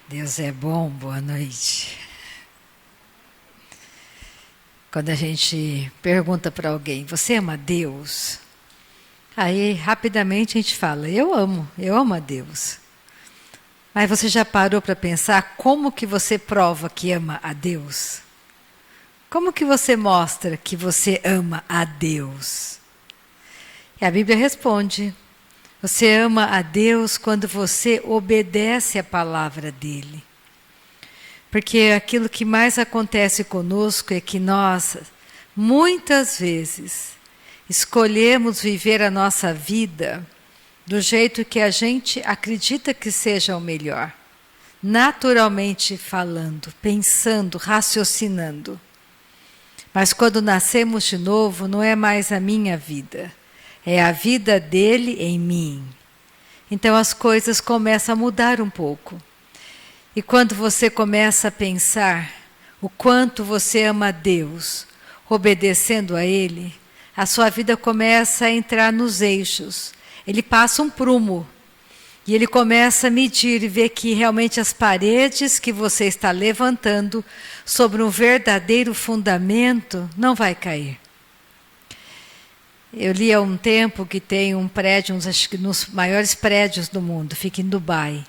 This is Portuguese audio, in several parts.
Deus é bom, boa noite. Quando a gente pergunta para alguém, você ama Deus? Aí rapidamente a gente fala, eu amo a Deus. Mas você já parou para pensar como que você prova que ama a Deus? Como que você mostra que você ama a Deus? E a Bíblia responde, você ama a Deus quando você obedece a palavra dEle. Porque aquilo que mais acontece conosco é que nós, muitas vezes, escolhemos viver a nossa vida do jeito que a gente acredita que seja o melhor. Naturalmente falando, pensando, raciocinando. Mas quando nascemos de novo, não é mais a minha vida. É a vida dele em mim. Então as coisas começam a mudar um pouco. E quando você começa a pensar o quanto você ama a Deus, obedecendo a Ele, a sua vida começa a entrar nos eixos. Ele passa um prumo. E ele começa a medir e ver que realmente as paredes que você está levantando sobre um verdadeiro fundamento não vai cair. Eu li há um tempo que tem um prédio, acho que nos maiores prédios do mundo, fica em Dubai.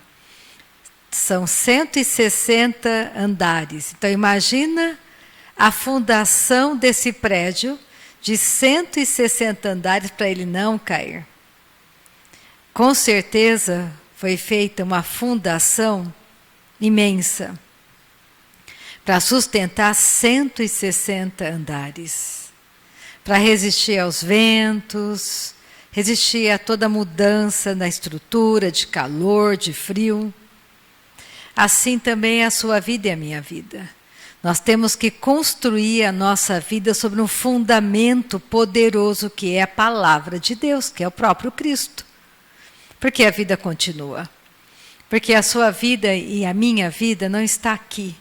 São 160 andares. Então imagina a fundação desse prédio de 160 andares para ele não cair. Com certeza foi feita uma fundação imensa para sustentar 160 andares. Para resistir aos ventos, resistir a toda mudança na estrutura, de calor, de frio. Assim também é a sua vida e a minha vida. Nós temos que construir a nossa vida sobre um fundamento poderoso que é a palavra de Deus, que é o próprio Cristo. Porque a vida continua. Porque a sua vida e a minha vida não está aqui.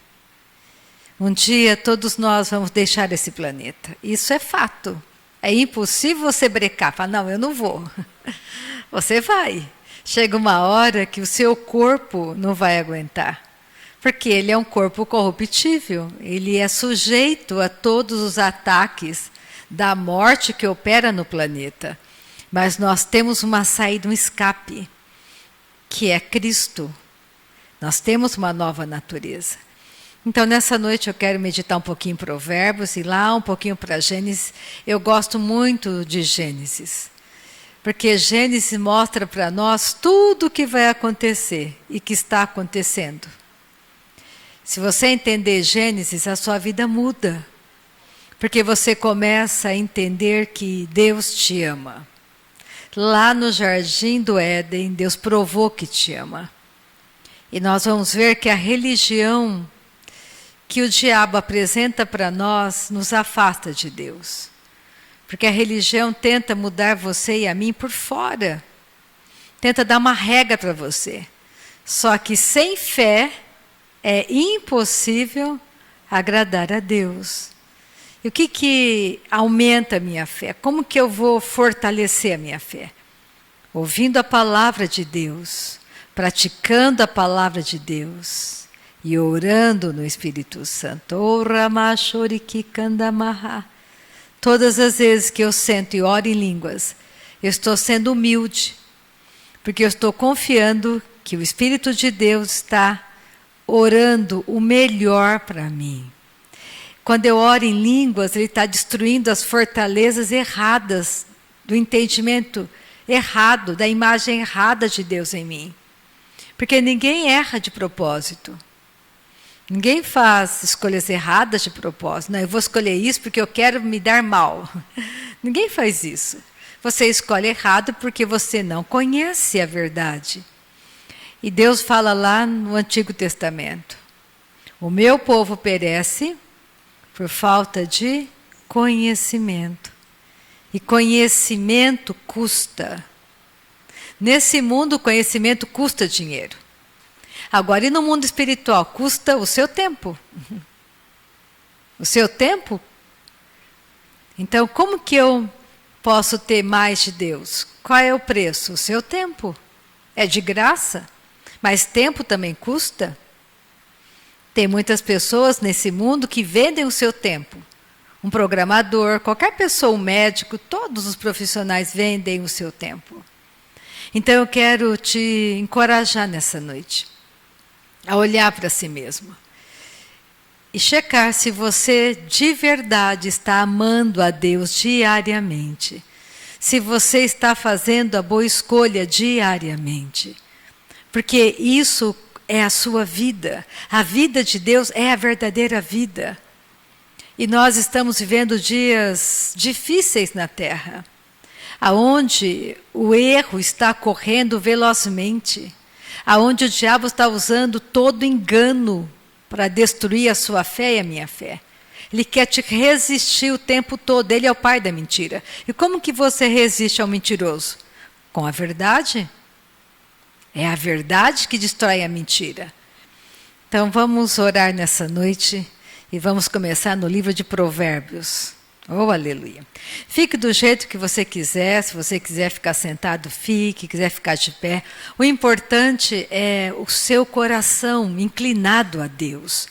Um dia todos nós vamos deixar esse planeta. Isso é fato. É impossível você brecar. Falar, não, eu não vou. Você vai. Chega uma hora que o seu corpo não vai aguentar. Porque ele é um corpo corruptível. Ele é sujeito a todos os ataques da morte que opera no planeta. Mas nós temos uma saída, um escape, que é Cristo. Nós temos uma nova natureza. Então, nessa noite eu quero meditar um pouquinho em Provérbios e lá um pouquinho para Gênesis. Eu gosto muito de Gênesis, porque Gênesis mostra para nós tudo o que vai acontecer e que está acontecendo. Se você entender Gênesis, a sua vida muda, porque você começa a entender que Deus te ama. Lá no jardim do Éden, Deus provou que te ama. E nós vamos ver que a religião que o diabo apresenta para nós nos afasta de Deus. Porque a religião tenta mudar você e a mim por fora. Tenta dar uma regra para você. Só que sem fé é impossível agradar a Deus. E o que aumenta a minha fé? Como que eu vou fortalecer a minha fé? Ouvindo a palavra de Deus, praticando a palavra de Deus e orando no Espírito Santo. Todas as vezes que eu sento e oro em línguas, eu estou sendo humilde, porque eu estou confiando que o Espírito de Deus está orando o melhor para mim. Quando eu oro em línguas, ele está destruindo as fortalezas erradas do entendimento errado, da imagem errada de Deus em mim. Porque ninguém erra de propósito. Ninguém faz escolhas erradas de propósito. Não, eu vou escolher isso porque eu quero me dar mal. Ninguém faz isso. Você escolhe errado porque você não conhece a verdade. E Deus fala lá no Antigo Testamento: o meu povo perece por falta de conhecimento. E conhecimento custa. Nesse mundo, o conhecimento custa dinheiro. Agora, e no mundo espiritual? Custa o seu tempo. O seu tempo? Então, como que eu posso ter mais de Deus? Qual é o preço? O seu tempo. É de graça, mas tempo também custa. Tem muitas pessoas nesse mundo que vendem o seu tempo. Um programador, qualquer pessoa, um médico, todos os profissionais vendem o seu tempo. Então eu quero te encorajar nessa noite a olhar para si mesmo e checar se você de verdade está amando a Deus diariamente, se você está fazendo a boa escolha diariamente, porque isso é a sua vida. A vida de Deus é a verdadeira vida. E nós estamos vivendo dias difíceis na Terra, aonde o erro está correndo velozmente, aonde o diabo está usando todo engano para destruir a sua fé e a minha fé. Ele quer te resistir o tempo todo, ele é o pai da mentira. E como que você resiste ao mentiroso? Com a verdade. É a verdade que destrói a mentira. Então vamos orar nessa noite e vamos começar no livro de Provérbios. Oh, aleluia. Fique do jeito que você quiser, se você quiser ficar sentado, fique, quiser ficar de pé. O importante é o seu coração inclinado a Deus.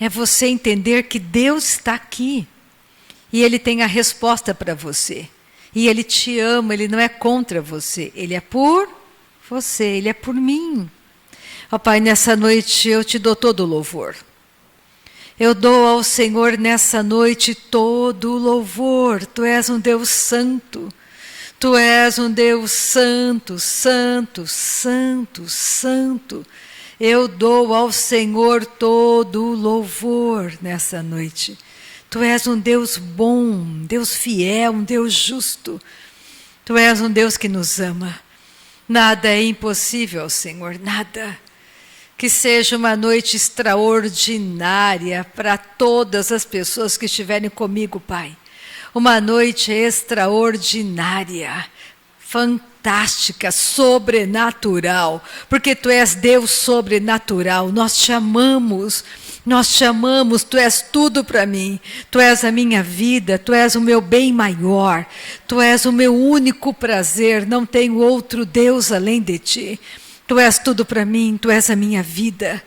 É você entender que Deus está aqui e Ele tem a resposta para você. E Ele te ama, Ele não é contra você, Ele é por você, Ele é por mim. Ó Pai, nessa noite eu te dou todo o louvor. Eu dou ao Senhor nessa noite todo o louvor. Tu és um Deus santo. Tu és um Deus santo, santo, santo, santo. Eu dou ao Senhor todo o louvor nessa noite. Tu és um Deus bom, um Deus fiel, um Deus justo. Tu és um Deus que nos ama. Nada é impossível ao Senhor, nada. Que seja uma noite extraordinária para todas as pessoas que estiverem comigo, Pai. Uma noite extraordinária, fantástica, sobrenatural, porque Tu és Deus sobrenatural. Nós te amamos, Tu és tudo para mim. Tu és a minha vida, Tu és o meu bem maior. Tu és o meu único prazer, não tenho outro Deus além de Ti. Tu és tudo para mim, Tu és a minha vida.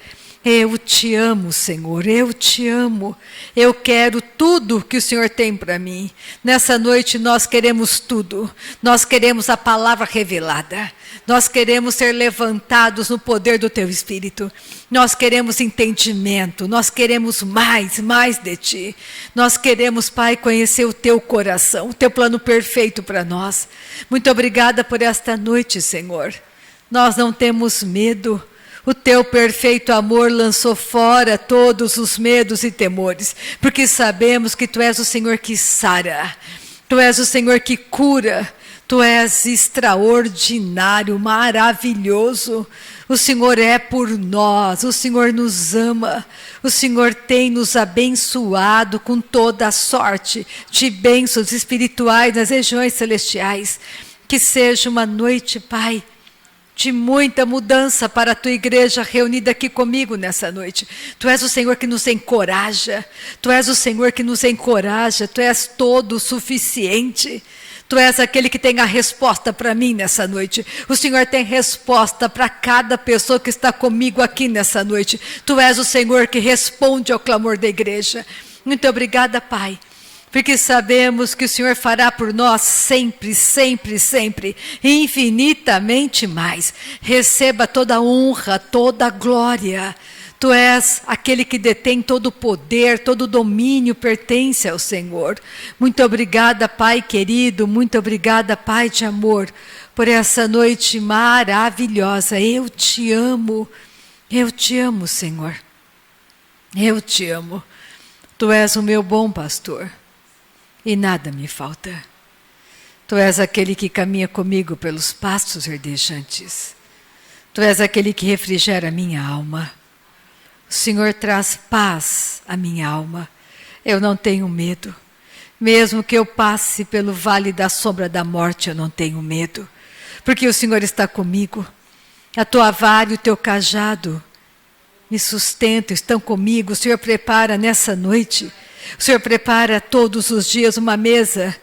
Eu te amo, Senhor, eu te amo. Eu quero tudo que o Senhor tem para mim. Nessa noite nós queremos tudo. Nós queremos a palavra revelada. Nós queremos ser levantados no poder do Teu Espírito. Nós queremos entendimento. Nós queremos mais de Ti. Nós queremos, Pai, conhecer o Teu coração, o Teu plano perfeito para nós. Muito obrigada por esta noite, Senhor. Nós não temos medo. O Teu perfeito amor lançou fora todos os medos e temores, porque sabemos que Tu és o Senhor que sara, Tu és o Senhor que cura, Tu és extraordinário, maravilhoso. O Senhor é por nós, o Senhor nos ama, o Senhor tem nos abençoado com toda a sorte de bênçãos espirituais nas regiões celestiais. Que seja uma noite, Pai, de muita mudança para a Tua igreja reunida aqui comigo nessa noite. Tu és o Senhor que nos encoraja, Tu és o Senhor que nos encoraja, Tu és todo o suficiente. Tu és aquele que tem a resposta para mim nessa noite. O Senhor tem resposta para cada pessoa que está comigo aqui nessa noite. Tu és o Senhor que responde ao clamor da igreja. Muito obrigada, Pai, porque sabemos que o Senhor fará por nós sempre, sempre, sempre, infinitamente mais. Receba toda a honra, toda a glória. Tu és aquele que detém todo o poder, todo o domínio pertence ao Senhor. Muito obrigada, Pai querido, muito obrigada, Pai de amor, por essa noite maravilhosa. Eu te amo, Senhor. Eu te amo. Tu és o meu bom pastor. E nada me falta. Tu és aquele que caminha comigo pelos pastos verdejantes. Tu és aquele que refrigera a minha alma. O Senhor traz paz à minha alma. Eu não tenho medo. Mesmo que eu passe pelo vale da sombra da morte, eu não tenho medo. Porque o Senhor está comigo. A Tua vara e o Teu cajado me sustentam, estão comigo. O Senhor prepara nessa noite. O Senhor prepara todos os dias uma mesa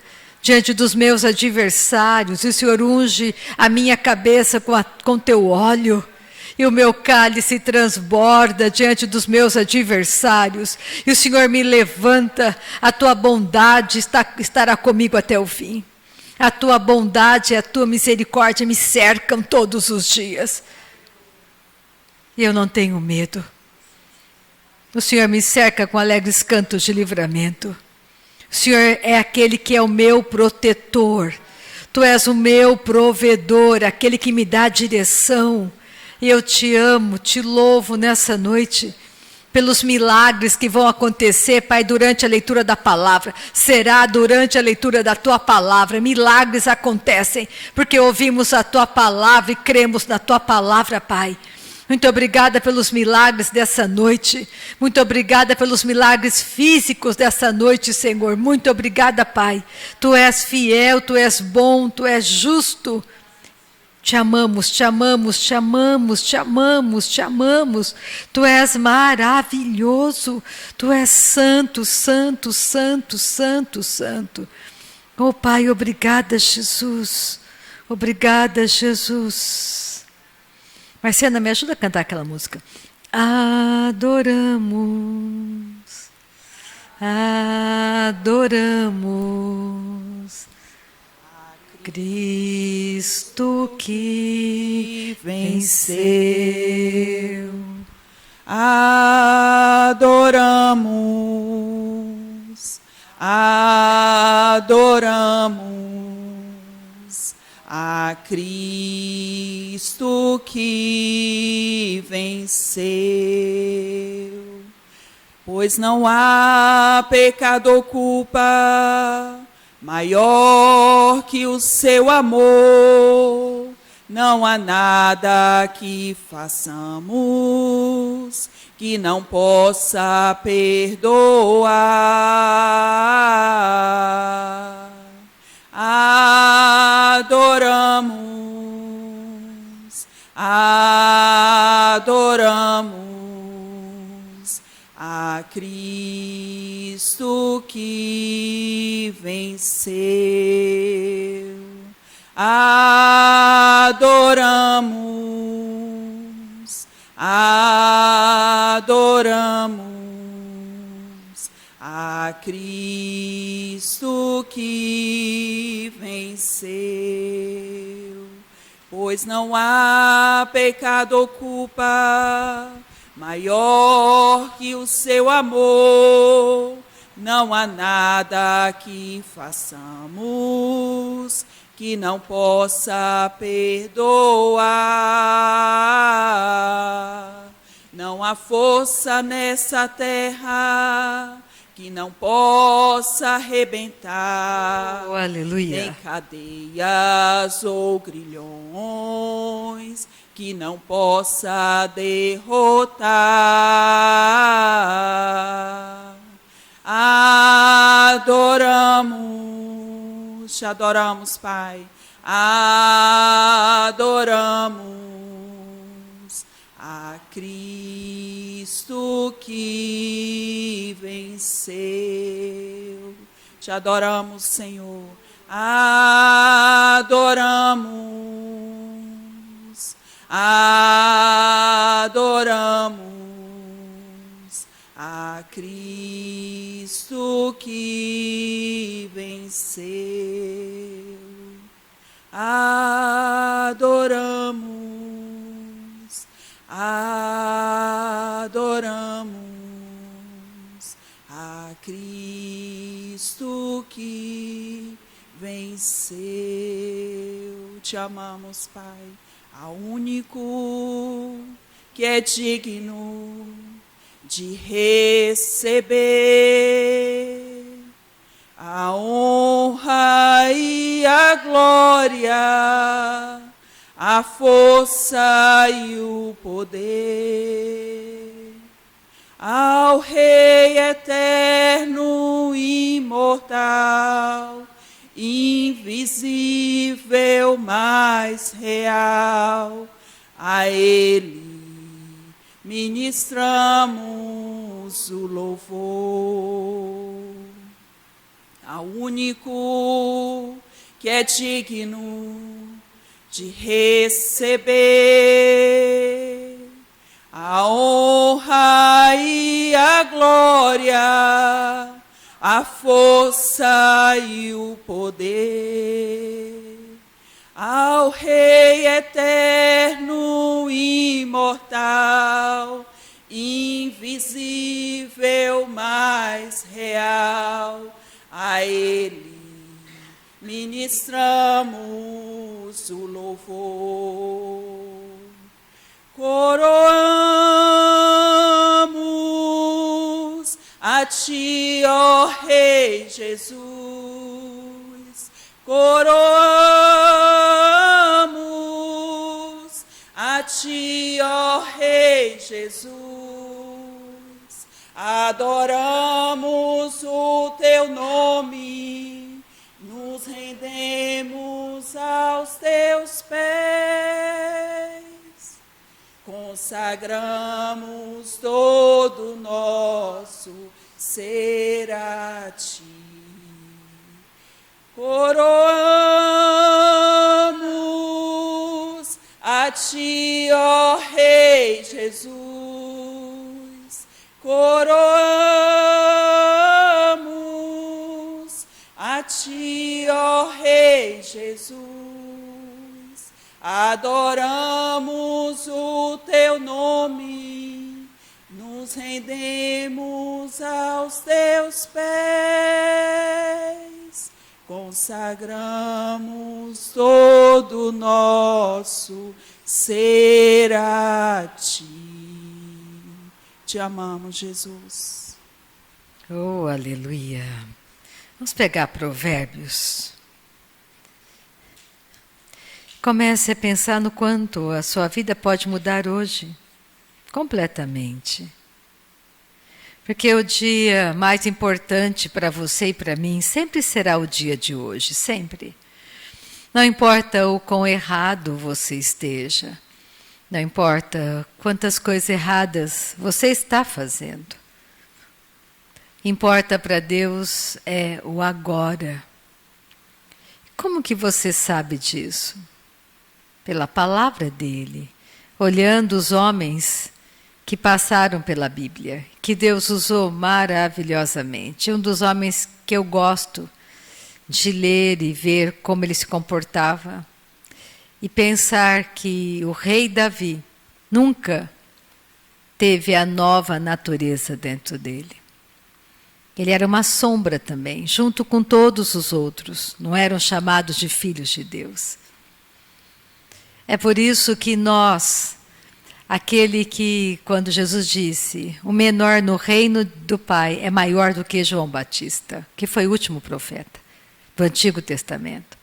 diante dos meus adversários. E o Senhor unge a minha cabeça com Teu óleo. e o meu cálice transborda diante dos meus adversários, e o Senhor me levanta, a tua bondade estará comigo até o fim. A tua bondade e a tua misericórdia me cercam todos os dias. E eu não tenho medo. O Senhor me cerca com alegres cantos de livramento. O Senhor é aquele que é o meu protetor. Tu és o meu provedor, aquele que me dá direção. E eu te amo, te louvo nessa noite pelos milagres que vão acontecer, Pai, durante a leitura da palavra. Será durante a leitura da tua palavra. Milagres acontecem, porque ouvimos a tua palavra e cremos na tua palavra, Pai. Muito obrigada pelos milagres dessa noite. Muito obrigada pelos milagres físicos dessa noite, Senhor. Muito obrigada, Pai. Tu és fiel, Tu és bom, Tu és justo. Te amamos, te amamos, te amamos, te amamos, te amamos. Tu és maravilhoso. Tu és santo, santo, santo, santo, santo. Oh, Pai, obrigada, Jesus. Obrigada, Jesus. Marciana, me ajuda a cantar aquela música. Adoramos, adoramos Cristo que venceu. Adoramos, adoramos a Cristo que venceu. Pois não há pecado ou culpa maior que o seu amor. Não há nada que façamos que não possa perdoar. Adoramos, adoramos a Cristo que venceu. Adoramos, adoramos a Cristo que venceu. Pois não há pecado ou culpa maior que o seu amor. Não há nada que façamos que não possa perdoar. Não há força nessa terra que não possa arrebentar. Oh, aleluia. Nem cadeias ou grilhões que não possa derrotar. Adoramos, te adoramos, Pai. Adoramos a Cristo que venceu. Te adoramos, Senhor. Adoramos, adoramos a Cristo que venceu. Adoramos, adoramos a Cristo que venceu. Te amamos, Pai, ao único que é digno de receber a honra e a glória, a força e o poder, ao Rei eterno, imortal, invisível, mas real, a Ele ministramos o louvor. Ao único que é digno de receber a honra e a glória, a força e o poder, ao Rei eterno, imortal, invisível, mas real, a Ele ministramos o louvor. Coroamos a Ti, ó Rei Jesus, coroamos a Ti, ó Rei Jesus, adoramos o Teu nome, nos rendemos aos Teus pés, consagramos todo o nosso ser a Ti. Coroamos a Ti, ó Rei Jesus, coroamos a Ti, ó Rei Jesus, adoramos o Teu nome, nos rendemos aos Teus pés, consagramos todo o nosso ser a Ti. Te amamos, Jesus. Oh, aleluia. Vamos pegar Provérbios. Comece a pensar no quanto a sua vida pode mudar hoje, completamente. Porque o dia mais importante para você e para mim sempre será o dia de hoje, sempre. Não importa o quão errado você esteja, não importa quantas coisas erradas você está fazendo. Importa para Deus é o agora. Como que você sabe disso? Pela palavra dele, olhando os homens que passaram pela Bíblia, que Deus usou maravilhosamente. Um dos homens que eu gosto de ler e ver como ele se comportava, e pensar que o rei Davi nunca teve a nova natureza dentro dele. Ele era uma sombra também, junto com todos os outros, não eram chamados de filhos de Deus. É por isso que nós, aquele que, quando Jesus disse, o menor no reino do Pai é maior do que João Batista, que foi o último profeta do Antigo Testamento.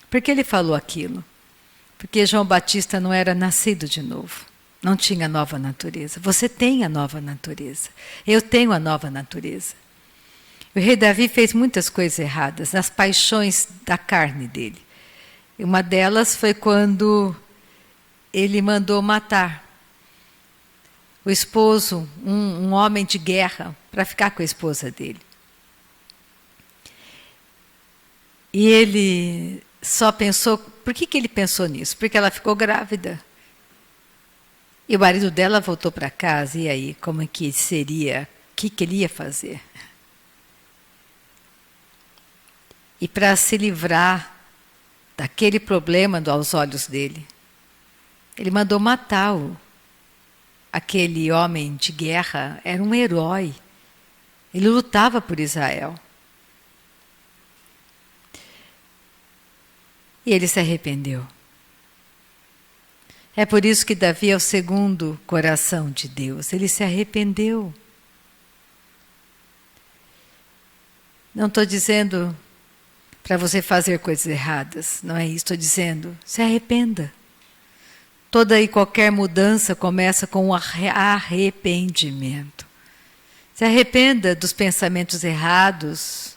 Por que ele falou aquilo? Porque João Batista não era nascido de novo, não tinha nova natureza. Você tem a nova natureza, eu tenho a nova natureza. O rei Davi fez muitas coisas erradas, nas paixões da carne dele. Uma delas foi quando ele mandou matar o esposo, um homem de guerra, para ficar com a esposa dele. E ele só pensou, por que ele pensou nisso? Porque ela ficou grávida. E o marido dela voltou para casa, e aí, como que seria, o que ele ia fazer? E para se livrar daquele problema aos olhos dele, ele mandou matar aquele homem de guerra, era um herói. Ele lutava por Israel. E ele se arrependeu. É por isso que Davi é o segundo coração de Deus. Ele se arrependeu. Não estou dizendo para você fazer coisas erradas, não é isso. Estou dizendo, se arrependa. Toda e qualquer mudança começa com um arrependimento. Se arrependa dos pensamentos errados,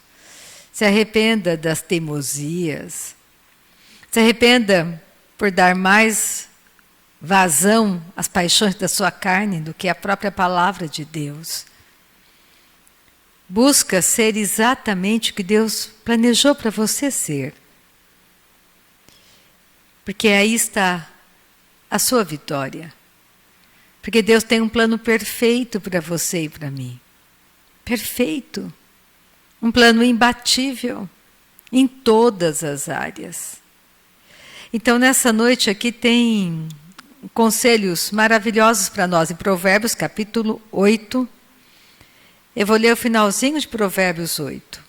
se arrependa das teimosias, se arrependa por dar mais vazão às paixões da sua carne do que a própria palavra de Deus. Busca ser exatamente o que Deus planejou para você ser. Porque aí está a sua vitória. Porque Deus tem um plano perfeito para você e para mim. Perfeito. Um plano imbatível em todas as áreas. Então, nessa noite aqui tem conselhos maravilhosos para nós. Em Provérbios, capítulo 8. Eu vou ler o finalzinho de Provérbios 8.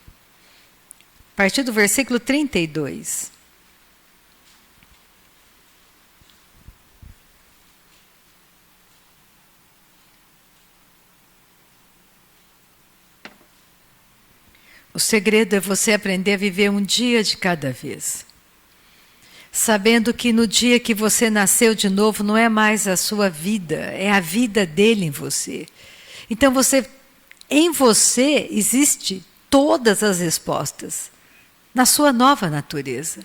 A partir do versículo 32. O segredo é você aprender a viver um dia de cada vez. Sabendo que no dia que você nasceu de novo, não é mais a sua vida, é a vida dele em você. Então em você existe todas as respostas na sua nova natureza.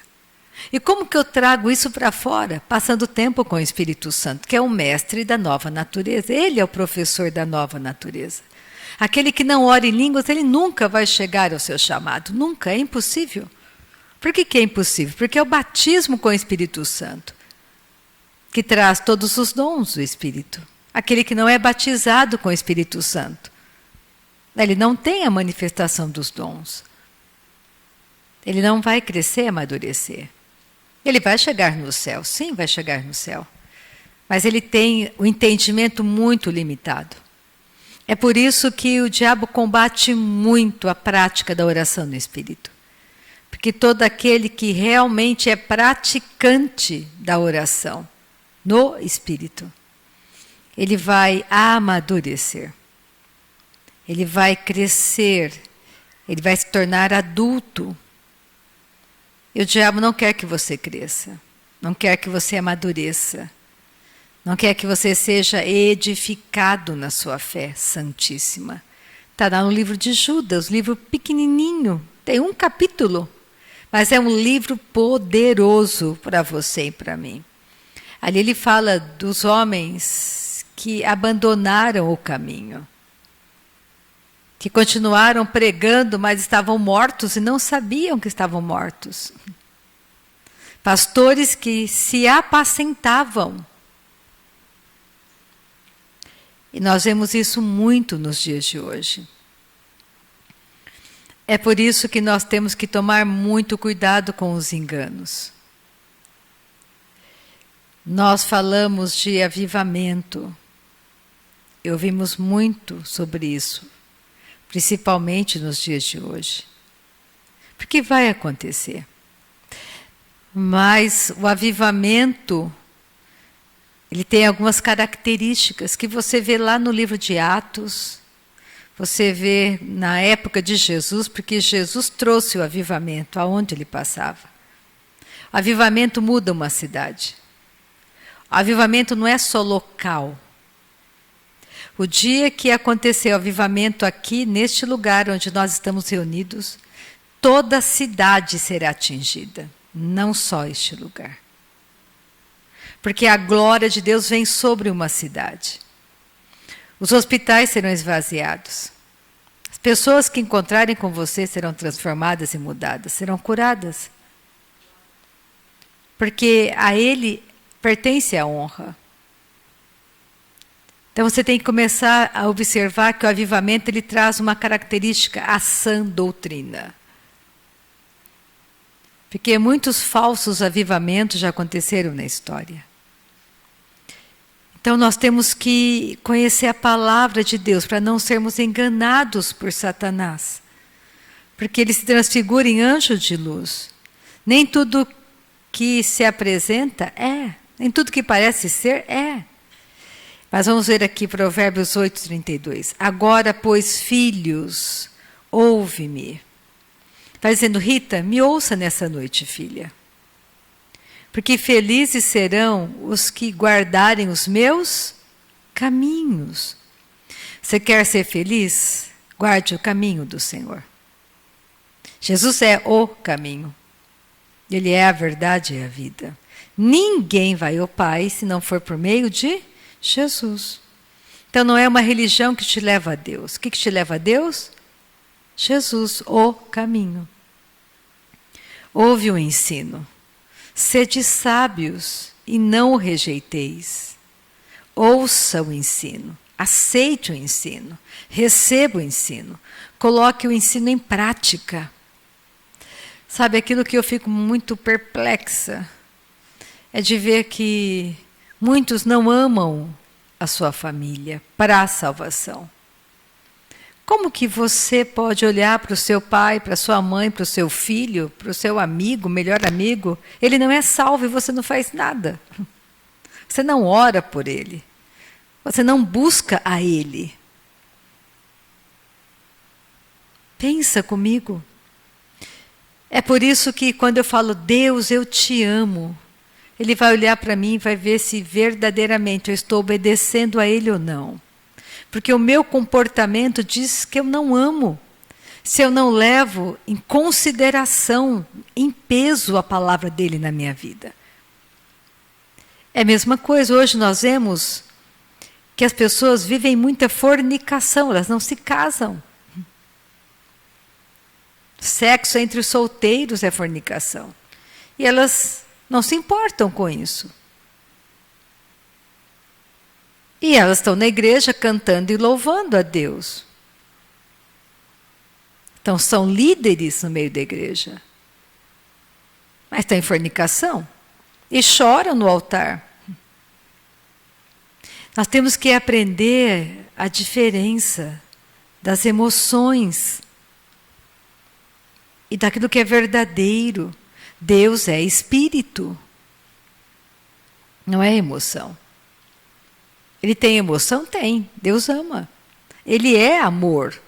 E como que eu trago isso para fora? Passando tempo com o Espírito Santo, que é o mestre da nova natureza. Ele é o professor da nova natureza. Aquele que não ora em línguas, ele nunca vai chegar ao seu chamado. Nunca, é impossível. Por que é impossível? Porque é o batismo com o Espírito Santo que traz todos os dons do Espírito. Aquele que não é batizado com o Espírito Santo, ele não tem a manifestação dos dons. Ele não vai crescer e amadurecer. Ele vai chegar no céu, sim, vai chegar no céu. Mas ele tem o entendimento muito limitado. É por isso que o diabo combate muito a prática da oração no Espírito. Porque todo aquele que realmente é praticante da oração no Espírito, ele vai amadurecer. Ele vai crescer. Ele vai se tornar adulto. E o diabo não quer que você cresça. Não quer que você amadureça. Não quer que você seja edificado na sua fé santíssima. Está lá no livro de Judas, livro pequenininho, tem um capítulo, mas é um livro poderoso para você e para mim. Ali ele fala dos homens que abandonaram o caminho, que continuaram pregando, mas estavam mortos e não sabiam que estavam mortos. Pastores que se apacentavam. E nós vemos isso muito nos dias de hoje. É por isso que nós temos que tomar muito cuidado com os enganos. Nós falamos de avivamento. E ouvimos muito sobre isso, principalmente nos dias de hoje. Porque vai acontecer. Mas o avivamento, ele tem algumas características que você vê lá no livro de Atos, você vê na época de Jesus, porque Jesus trouxe o avivamento aonde ele passava. O avivamento muda uma cidade. O avivamento não é só local. O dia que aconteceu o avivamento aqui, neste lugar onde nós estamos reunidos, toda a cidade será atingida, não só este lugar. Porque a glória de Deus vem sobre uma cidade. Os hospitais serão esvaziados. As pessoas que encontrarem com você serão transformadas e mudadas, serão curadas. Porque a Ele pertence a honra. Então você tem que começar a observar que o avivamento ele traz uma característica, a sã doutrina. Porque muitos falsos avivamentos já aconteceram na história. Então nós temos que conhecer a palavra de Deus para não sermos enganados por Satanás. Porque ele se transfigura em anjo de luz. Nem tudo que se apresenta é. Nem tudo que parece ser é. Mas vamos ver aqui Provérbios 8:32. Agora, pois, filhos, ouve-me. Está dizendo, Rita, me ouça nessa noite, filha. Porque felizes serão os que guardarem os meus caminhos. Você quer ser feliz? Guarde o caminho do Senhor. Jesus é o caminho. Ele é a verdade e a vida. Ninguém vai ao Pai se não for por meio de Jesus. Então não é uma religião que te leva a Deus. O que te leva a Deus? Jesus, o caminho. Ouve o ensino. Sede sábios e não o rejeiteis. Ouça o ensino, aceite o ensino, receba o ensino, coloque o ensino em prática. Sabe, aquilo que eu fico muito perplexa é de ver que muitos não amam a sua família para a salvação. Como que você pode olhar para o seu pai, para a sua mãe, para o seu filho, para o seu amigo, melhor amigo, ele não é salvo e você não faz nada. Você não ora por ele. Você não busca a ele. Pensa comigo. É por isso que quando eu falo, Deus, eu te amo, Ele vai olhar para mim e vai ver se verdadeiramente eu estou obedecendo a Ele ou não. Porque o meu comportamento diz que eu não amo. Se eu não levo em consideração, em peso, a palavra dEle na minha vida. É a mesma coisa, hoje nós vemos que as pessoas vivem muita fornicação, elas não se casam. Sexo entre os solteiros é fornicação. E elas não se importam com isso. E elas estão na igreja cantando e louvando a Deus. Então são líderes no meio da igreja. Mas estão em fornicação. E choram no altar. Nós temos que aprender a diferença das emoções e daquilo que é verdadeiro. Deus é espírito, não é emoção. Ele tem emoção? Tem. Deus ama. Ele é amor,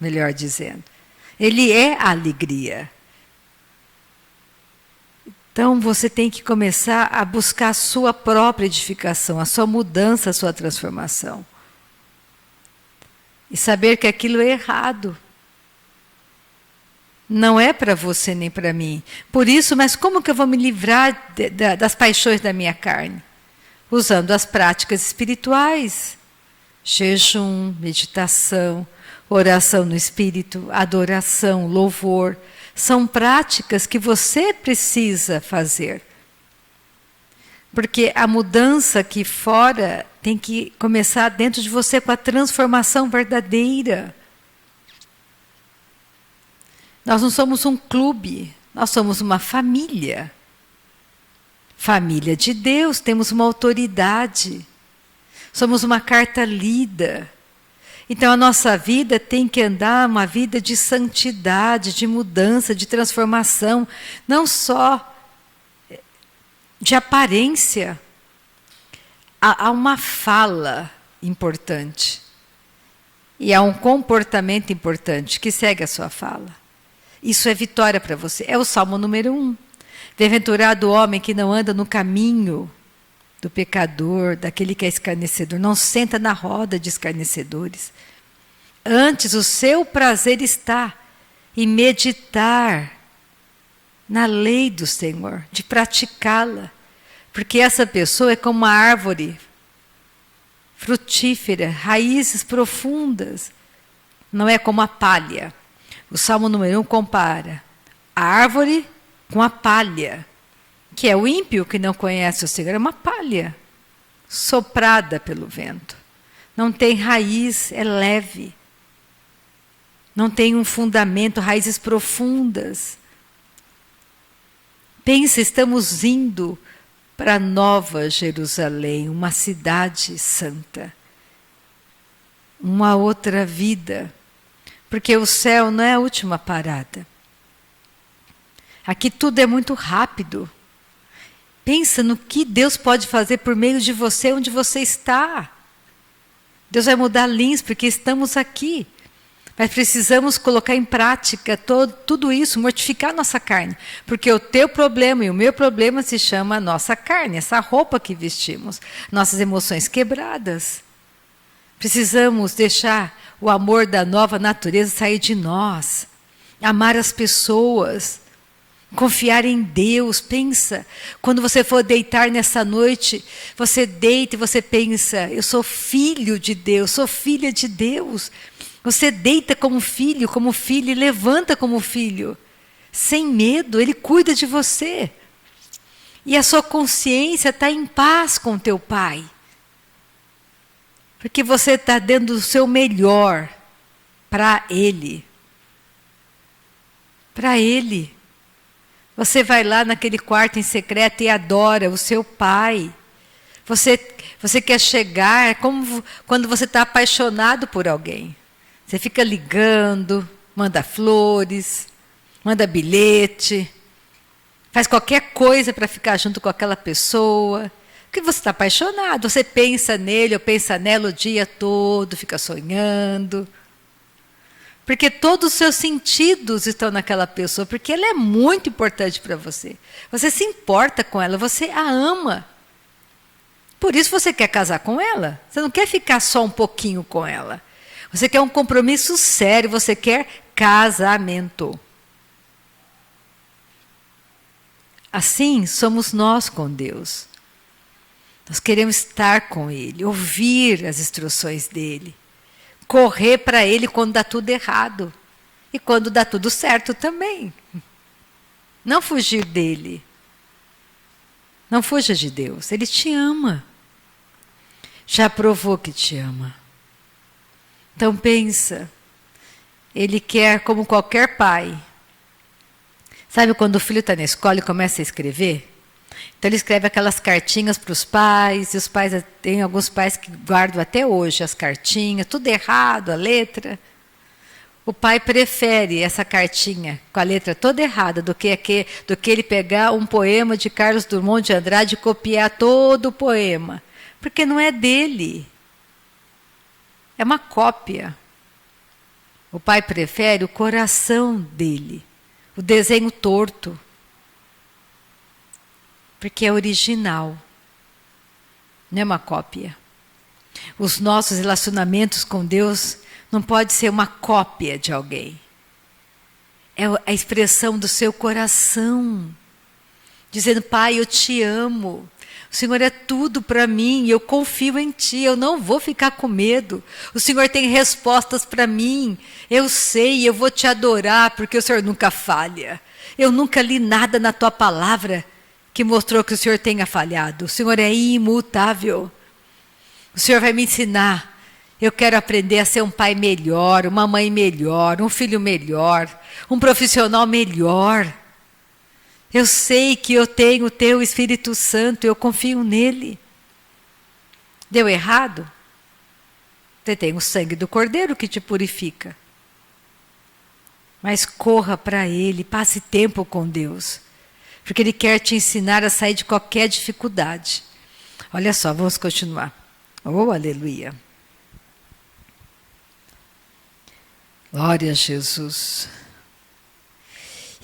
melhor dizendo. Ele é alegria. Então você tem que começar a buscar a sua própria edificação, a sua mudança, a sua transformação. E saber que aquilo é errado. Não é para você nem para mim. Por isso, mas como que eu vou me livrar das paixões da minha carne? Usando as práticas espirituais. Jejum, meditação, oração no espírito, adoração, louvor. São práticas que você precisa fazer. Porque a mudança aqui fora tem que começar dentro de você com a transformação verdadeira. Nós não somos um clube, nós somos uma família. Família de Deus, temos uma autoridade. Somos uma carta lida. Então a nossa vida tem que andar uma vida de santidade, de mudança, de transformação, não só de aparência. Há uma fala importante e há um comportamento importante que segue a sua fala. Isso é vitória para você. É o Salmo número 1. Bem-aventurado o homem que não anda no caminho do pecador, daquele que é escarnecedor, não senta na roda de escarnecedores. Antes o seu prazer está em meditar na lei do Senhor, de praticá-la. Porque essa pessoa é como uma árvore frutífera, raízes profundas. Não é como a palha. O Salmo número 1 compara a árvore com a palha, que é o ímpio que não conhece o Senhor, é uma palha soprada pelo vento. Não tem raiz, é leve. Não tem um fundamento, raízes profundas. Pensa, estamos indo para Nova Jerusalém, uma cidade santa. Uma outra vida. Porque o céu não é a última parada. Aqui tudo é muito rápido. Pensa no que Deus pode fazer por meio de você, onde você está. Deus vai mudar lins, porque estamos aqui. Mas precisamos colocar em prática tudo isso, mortificar a nossa carne. Porque o teu problema e o meu problema se chama a nossa carne, essa roupa que vestimos, nossas emoções quebradas. Precisamos deixar o amor da nova natureza sair de nós, amar as pessoas, confiar em Deus. Pensa, quando você for deitar nessa noite, você deita e você pensa, eu sou filho de Deus, sou filha de Deus. Você deita como filho e levanta como filho, sem medo, Ele cuida de você. E a sua consciência está em paz com teu Pai. Porque você está dando o seu melhor para Ele. Para Ele. Você vai lá naquele quarto em secreto e adora o seu Pai. Você quer chegar, é como quando você está apaixonado por alguém. Você fica ligando, manda flores, manda bilhete, faz qualquer coisa para ficar junto com aquela pessoa. Porque você está apaixonado, você pensa nele ou pensa nela o dia todo, fica sonhando. Porque todos os seus sentidos estão naquela pessoa, porque ela é muito importante para você. Você se importa com ela, você a ama. Por isso você quer casar com ela. Você não quer ficar só um pouquinho com ela. Você quer um compromisso sério, você quer casamento. Assim somos nós com Deus. Nós queremos estar com Ele, ouvir as instruções dEle, correr para Ele quando dá tudo errado e quando dá tudo certo também. Não fugir dEle. Não fuja de Deus, Ele te ama. Já provou que te ama. Então pensa, Ele quer como qualquer pai. Sabe quando o filho está na escola e começa a escrever? Então ele escreve aquelas cartinhas para os pais, e os pais, tem alguns pais que guardam até hoje as cartinhas, tudo errado, a letra. O pai prefere essa cartinha com a letra toda errada do que ele pegar um poema de Carlos Drummond de Andrade e copiar todo o poema. Porque não é dele. É uma cópia. O pai prefere o coração dele, o desenho torto. Porque é original. Não é uma cópia. Os nossos relacionamentos com Deus não pode ser uma cópia de alguém. É a expressão do seu coração. Dizendo, Pai, eu te amo. O Senhor é tudo para mim. Eu confio em Ti. Eu não vou ficar com medo. O Senhor tem respostas para mim. Eu sei, eu vou Te adorar, porque o Senhor nunca falha. Eu nunca li nada na Tua palavra que mostrou que o Senhor tenha falhado. O Senhor é imutável. O Senhor vai me ensinar. Eu quero aprender a ser um pai melhor, uma mãe melhor, um filho melhor, um profissional melhor. Eu sei que eu tenho o Teu Espírito Santo, eu confio nele. Deu errado? Você tem o sangue do Cordeiro que te purifica. Mas corra para Ele, passe tempo com Deus. Porque Ele quer te ensinar a sair de qualquer dificuldade. Olha só, vamos continuar. Oh, aleluia. Glória a Jesus.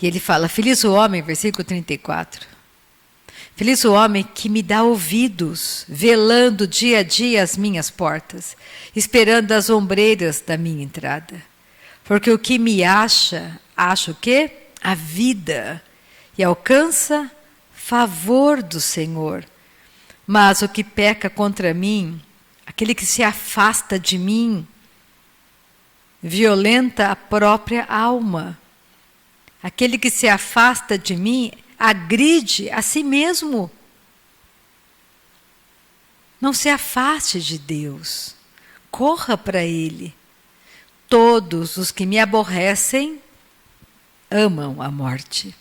E ele fala, feliz o homem, versículo 34. Feliz o homem que me dá ouvidos, velando dia a dia as minhas portas, esperando as ombreiras da minha entrada. Porque o que me acha o quê? A vida. E alcança favor do Senhor. Mas o que peca contra mim, aquele que se afasta de mim, violenta a própria alma. Aquele que se afasta de mim, agride a si mesmo. Não se afaste de Deus. Corra para Ele. Todos os que me aborrecem amam a morte.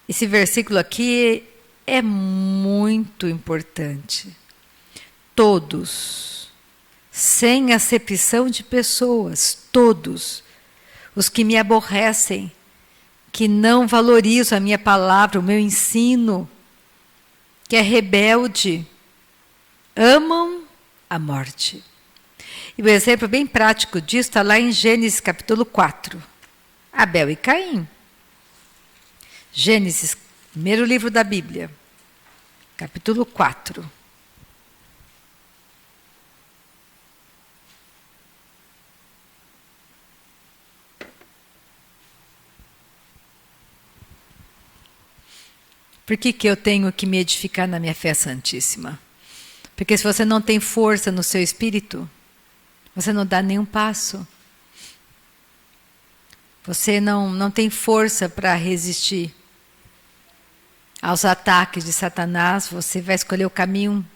Esse versículo aqui é muito importante. Todos, sem acepção de pessoas, todos os que me aborrecem, que não valorizam a minha palavra, o meu ensino, que é rebelde, amam a morte. E o exemplo bem prático disso está lá em Gênesis capítulo 4. Abel e Caim. Gênesis, primeiro livro da Bíblia, capítulo 4. Por que eu tenho que me edificar na minha fé santíssima? Porque se você não tem força no seu espírito, você não dá nenhum passo. Você não tem força para resistir aos ataques de Satanás. Você vai escolher o caminho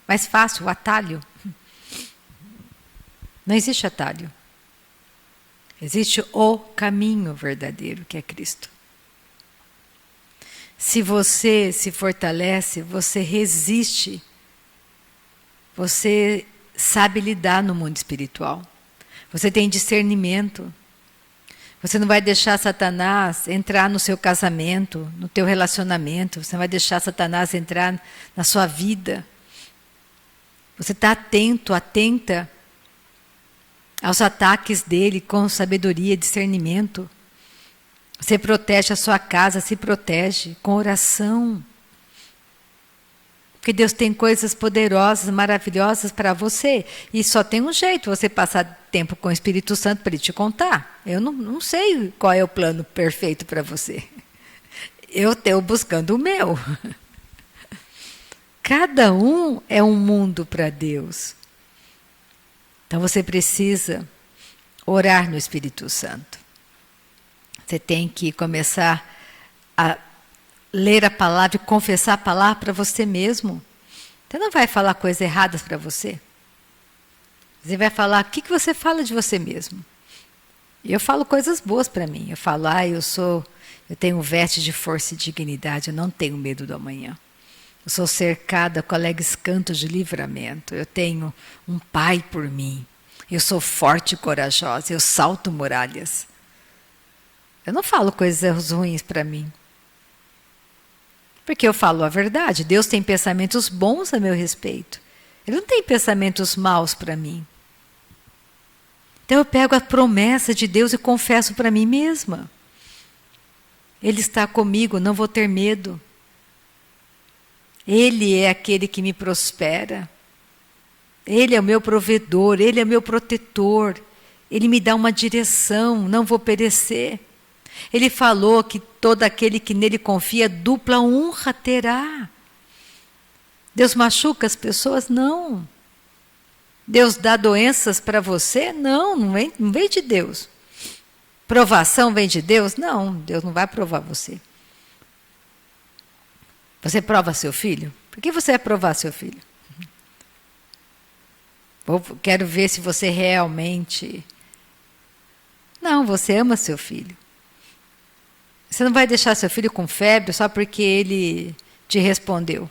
mais fácil, o atalho. Não existe atalho. Existe o caminho verdadeiro, que é Cristo. Se você se fortalece, você resiste, você sabe lidar no mundo espiritual. Você tem discernimento. Você não vai deixar Satanás entrar no seu casamento, no teu relacionamento. Você não vai deixar Satanás entrar na sua vida. Você está atento, atenta aos ataques dele com sabedoria e discernimento. Você protege a sua casa, se protege com oração. Porque Deus tem coisas poderosas, maravilhosas para você. E só tem um jeito, você passar tempo com o Espírito Santo para ele te contar. Eu não sei qual é o plano perfeito para você. Eu estou buscando o meu. Cada um é um mundo para Deus. Então você precisa orar no Espírito Santo. Você tem que começar a ler a palavra e confessar a palavra para você mesmo. Você não vai falar coisas erradas para você. Você vai falar, o que você fala de você mesmo? Eu falo coisas boas para mim. Eu falo, eu tenho veste de força e dignidade, eu não tenho medo do amanhã. Eu sou cercada com alegres cantos de livramento. Eu tenho um pai por mim. Eu sou forte e corajosa, eu salto muralhas. Eu não falo coisas ruins para mim. Porque eu falo a verdade. Deus tem pensamentos bons a meu respeito. Ele não tem pensamentos maus para mim. Então eu pego a promessa de Deus e confesso para mim mesma. Ele está comigo, não vou ter medo. Ele é aquele que me prospera. Ele é o meu provedor, Ele é o meu protetor. Ele me dá uma direção, não vou perecer. Ele falou que todo aquele que nele confia, dupla honra terá. Deus machuca as pessoas? Não. Deus dá doenças para você? Não vem de Deus. Provação vem de Deus? Não, Deus não vai provar você. Você prova seu filho? Por que você vai provar seu filho? Quero ver se você realmente... Não, você ama seu filho. Você não vai deixar seu filho com febre só porque ele te respondeu.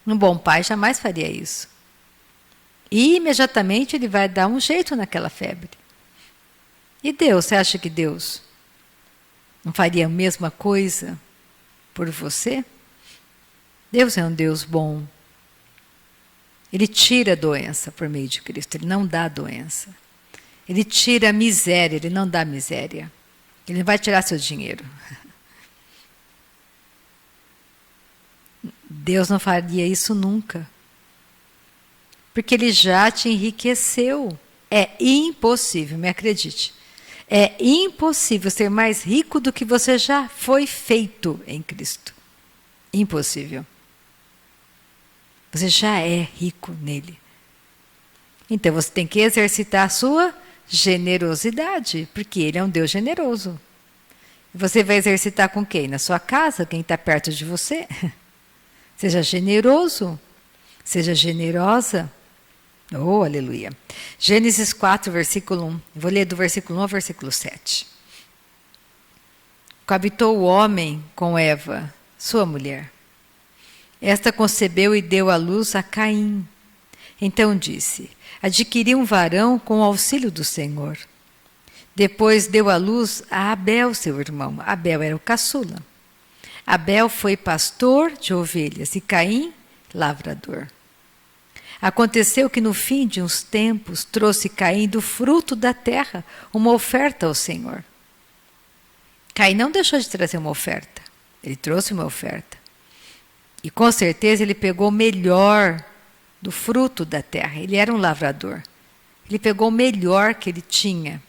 Um bom pai jamais faria isso. E imediatamente ele vai dar um jeito naquela febre. E Deus, você acha que Deus não faria a mesma coisa por você? Deus é um Deus bom. Ele tira a doença por meio de Cristo, Ele não dá a doença. Ele tira a miséria, Ele não dá miséria. Ele não vai tirar seu dinheiro. Deus não faria isso nunca. Porque Ele já te enriqueceu. É impossível, me acredite. É impossível ser mais rico do que você já foi feito em Cristo. Impossível. Você já é rico nele. Então você tem que exercitar a sua generosidade, porque Ele é um Deus generoso. Você vai exercitar com quem? Na sua casa, quem está perto de você? Seja generoso, seja generosa. Oh, aleluia. Gênesis 4, versículo 1. Vou ler do versículo 1 ao versículo 7. Coabitou o homem com Eva, sua mulher. Esta concebeu e deu à luz a Caim. Então disse: adquiri um varão com o auxílio do Senhor. Depois deu à luz a Abel, seu irmão. Abel era o caçula. Abel foi pastor de ovelhas e Caim, lavrador. Aconteceu que no fim de uns tempos trouxe Caim do fruto da terra uma oferta ao Senhor. Caim não deixou de trazer uma oferta. Ele trouxe uma oferta. E com certeza ele pegou o melhor do fruto da terra. Ele era um lavrador. Ele pegou o melhor que ele tinha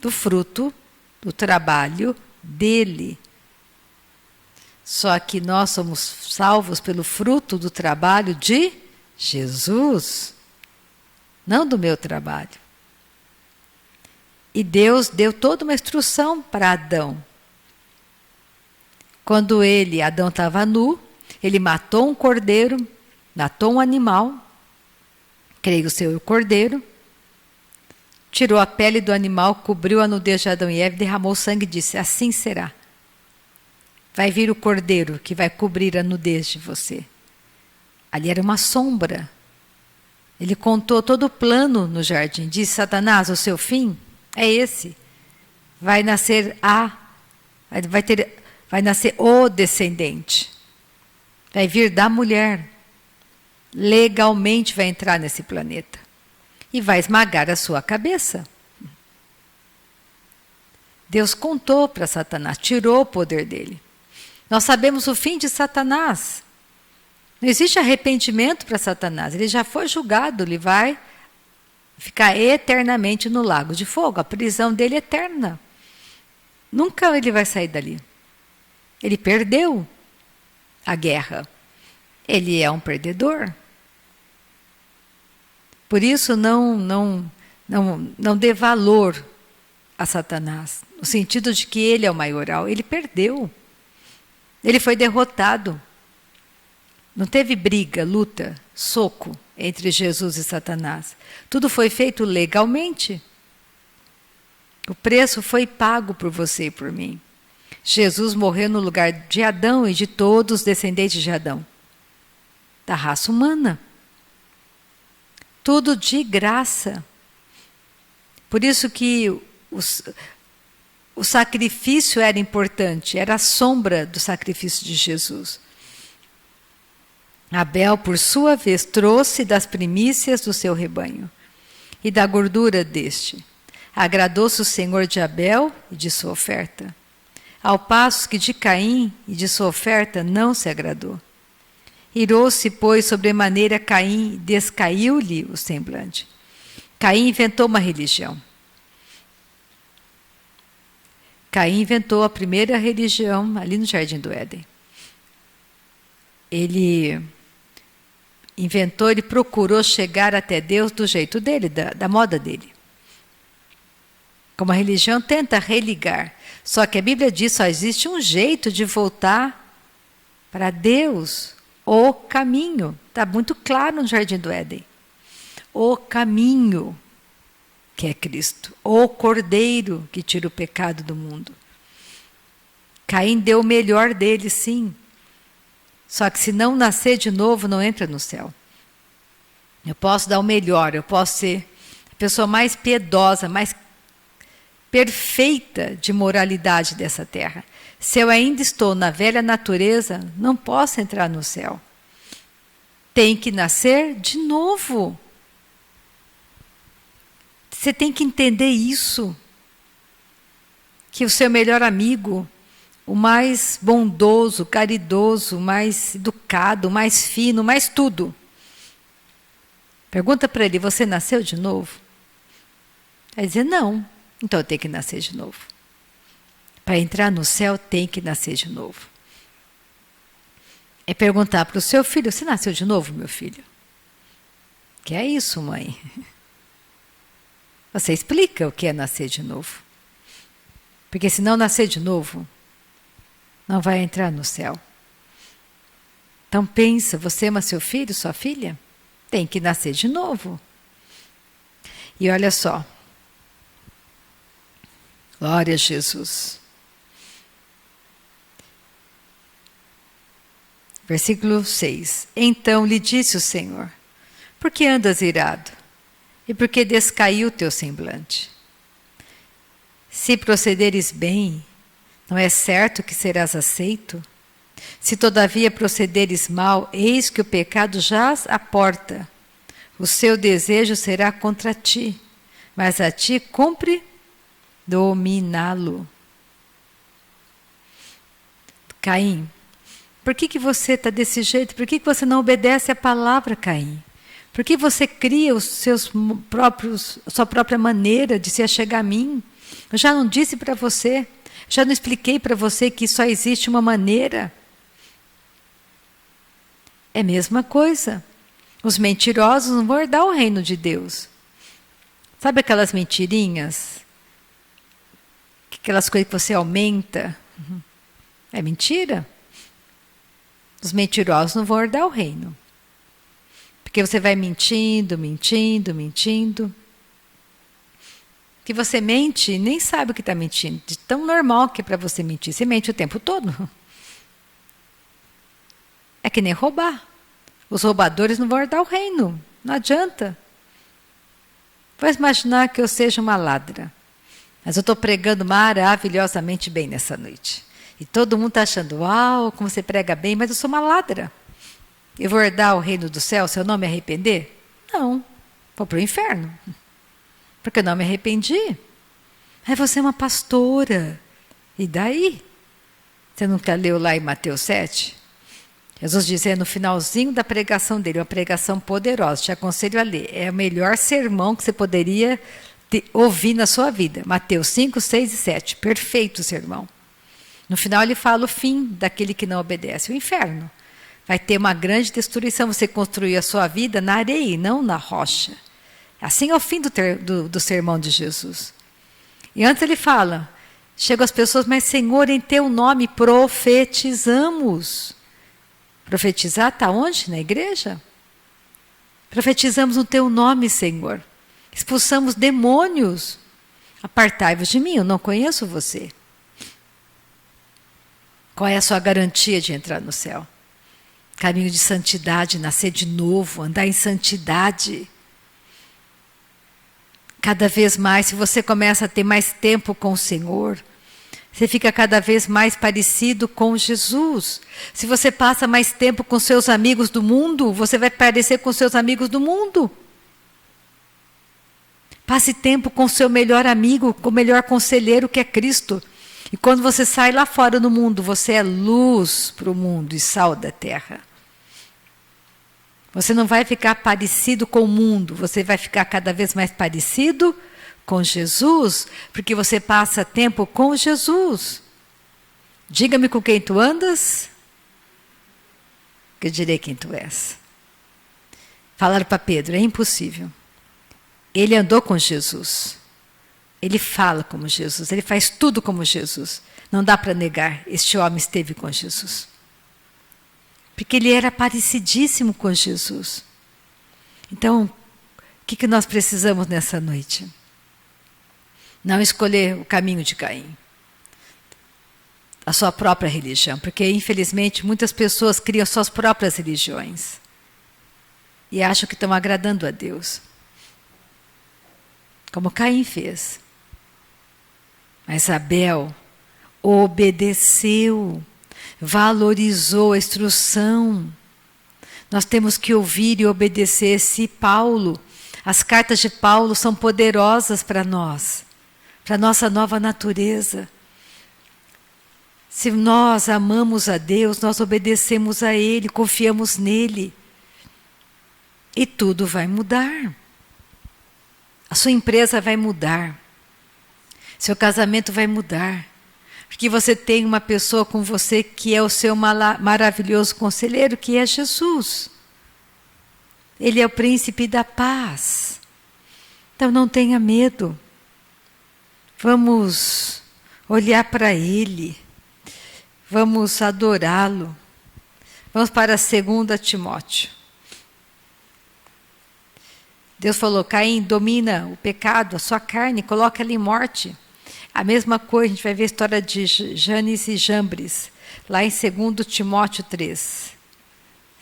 do fruto, do trabalho dele. Só que nós somos salvos pelo fruto do trabalho de Jesus, não do meu trabalho. E Deus deu toda uma instrução para Adão. Quando Adão estava nu, ele matou um cordeiro, matou um animal, creio ser o cordeiro, tirou a pele do animal, cobriu a nudez de Adão e Eva, derramou sangue e disse: assim será. Vai vir o cordeiro que vai cobrir a nudez de você. Ali era uma sombra. Ele contou todo o plano no jardim. Disse: Satanás, o seu fim é esse. Vai nascer vai nascer o descendente. Vai vir da mulher. Legalmente vai entrar nesse planeta. E vai esmagar a sua cabeça. Deus contou para Satanás, tirou o poder dele. Nós sabemos o fim de Satanás. Não existe arrependimento para Satanás. Ele já foi julgado, ele vai ficar eternamente no lago de fogo. A prisão dele é eterna. Nunca ele vai sair dali. Ele perdeu a guerra. Ele é um perdedor. Por isso não dê valor a Satanás, no sentido de que ele é o maioral. Ele perdeu. Ele foi derrotado. Não teve briga, luta, soco entre Jesus e Satanás. Tudo foi feito legalmente. O preço foi pago por você e por mim. Jesus morreu no lugar de Adão e de todos os descendentes de Adão, da raça humana. Tudo de graça. Por isso que o sacrifício era importante, era a sombra do sacrifício de Jesus. Abel, por sua vez, trouxe das primícias do seu rebanho e da gordura deste. Agradou-se o Senhor de Abel e de sua oferta, ao passo que de Caim e de sua oferta não se agradou. Irou-se, pois, sobremaneira Caim, e descaiu-lhe o semblante. Caim inventou uma religião. Caim inventou a primeira religião ali no Jardim do Éden. Ele inventou, ele procurou chegar até Deus do jeito dele, da moda dele. Como a religião tenta religar. Só que a Bíblia diz que só existe um jeito de voltar para Deus. O caminho. Está muito claro no Jardim do Éden. O caminho, que é Cristo. O Cordeiro que tira o pecado do mundo. Caim deu o melhor dele, sim. Só que se não nascer de novo, não entra no céu. Eu posso dar o melhor, eu posso ser a pessoa mais piedosa, mais perfeita de moralidade dessa terra. Se eu ainda estou na velha natureza, não posso entrar no céu. Tem que nascer de novo. Você tem que entender isso. Que o seu melhor amigo, o mais bondoso, caridoso, o mais educado, o mais fino, mais tudo. Pergunta para ele: você nasceu de novo? Vai dizer: não. Então eu tenho que nascer de novo. Para entrar no céu tem que nascer de novo. É perguntar para o seu filho: você nasceu de novo, meu filho? Que é isso, mãe? Você explica o que é nascer de novo. Porque se não nascer de novo, não vai entrar no céu. Então pensa: você ama seu filho, sua filha? Tem que nascer de novo. E olha só. Glória a Jesus. Versículo 6. Então lhe disse o Senhor: por que andas irado? E por que descaiu o teu semblante? Se procederes bem, não é certo que serás aceito? Se todavia procederes mal, eis que o pecado jaz à porta. O seu desejo será contra ti, mas a ti cumpre dominá-lo. Caim, por que você está desse jeito? Por que você não obedece à palavra, Caim? Por que você cria a sua própria maneira de se achegar a mim? Eu já não disse para você, já não expliquei para você que só existe uma maneira. É a mesma coisa. Os mentirosos não vão herdar o reino de Deus. Sabe aquelas mentirinhas? Aquelas coisas que você aumenta? É mentira. Os mentirosos não vão herdar o reino. Porque você vai mentindo, mentindo, mentindo. Que você mente e nem sabe o que está mentindo. De tão normal que é para você mentir. Você mente o tempo todo. É que nem roubar. Os roubadores não vão herdar o reino. Não adianta. Vou imaginar que eu seja uma ladra. Mas eu estou pregando maravilhosamente bem nessa noite. E todo mundo está achando, uau, como você prega bem, mas eu sou uma ladra. Eu vou herdar o reino do céu se eu não me arrepender? Não, vou para o inferno. Porque eu não me arrependi. Aí você é uma pastora. E daí? Você nunca leu lá em Mateus 7? Jesus dizendo no finalzinho da pregação dele, uma pregação poderosa, te aconselho a ler. É o melhor sermão que você poderia ouvir na sua vida. Mateus 5, 6 e 7. Perfeito sermão. No final ele fala o fim daquele que não obedece, o inferno. Vai ter uma grande destruição, você construir a sua vida na areia e não na rocha. Assim é o fim do sermão de Jesus. E antes ele fala, chegam as pessoas, mas Senhor, em teu nome profetizamos. Profetizar está onde? Na igreja? Profetizamos no teu nome, Senhor. Expulsamos demônios. Apartai-vos de mim, eu não conheço você. Qual é a sua garantia de entrar no céu? Caminho de santidade, nascer de novo, andar em santidade. Cada vez mais, se você começa a ter mais tempo com o Senhor, você fica cada vez mais parecido com Jesus. Se você passa mais tempo com seus amigos do mundo, você vai parecer com seus amigos do mundo. Passe tempo com o seu melhor amigo, com o melhor conselheiro que é Cristo. E quando você sai lá fora no mundo, você é luz para o mundo e sal da terra. Você não vai ficar parecido com o mundo, você vai ficar cada vez mais parecido com Jesus, porque você passa tempo com Jesus. Diga-me com quem tu andas, que eu direi quem tu és. Falaram para Pedro, é impossível. Ele andou com Jesus. Ele fala como Jesus, ele faz tudo como Jesus. Não dá para negar, este homem esteve com Jesus. Porque ele era parecidíssimo com Jesus. Então, o que nós precisamos nessa noite? Não escolher o caminho de Caim. A sua própria religião. Porque, infelizmente, muitas pessoas criam suas próprias religiões. E acham que estão agradando a Deus. Como Caim fez. Mas Abel obedeceu, valorizou a instrução. Nós temos que ouvir e obedecer. Se Paulo, as cartas de Paulo são poderosas para nós, para a nossa nova natureza. Se nós amamos a Deus, nós obedecemos a Ele, confiamos nele. E tudo vai mudar. A sua empresa vai mudar. Seu casamento vai mudar. Porque você tem uma pessoa com você que é o seu maravilhoso conselheiro, que é Jesus. Ele é o príncipe da paz. Então não tenha medo. Vamos olhar para Ele. Vamos adorá-lo. Vamos para 2 Timóteo. Deus falou, Caim, domina o pecado, a sua carne, coloca ela em morte. A mesma coisa, a gente vai ver a história de Janes e Jambres, lá em 2 Timóteo 3.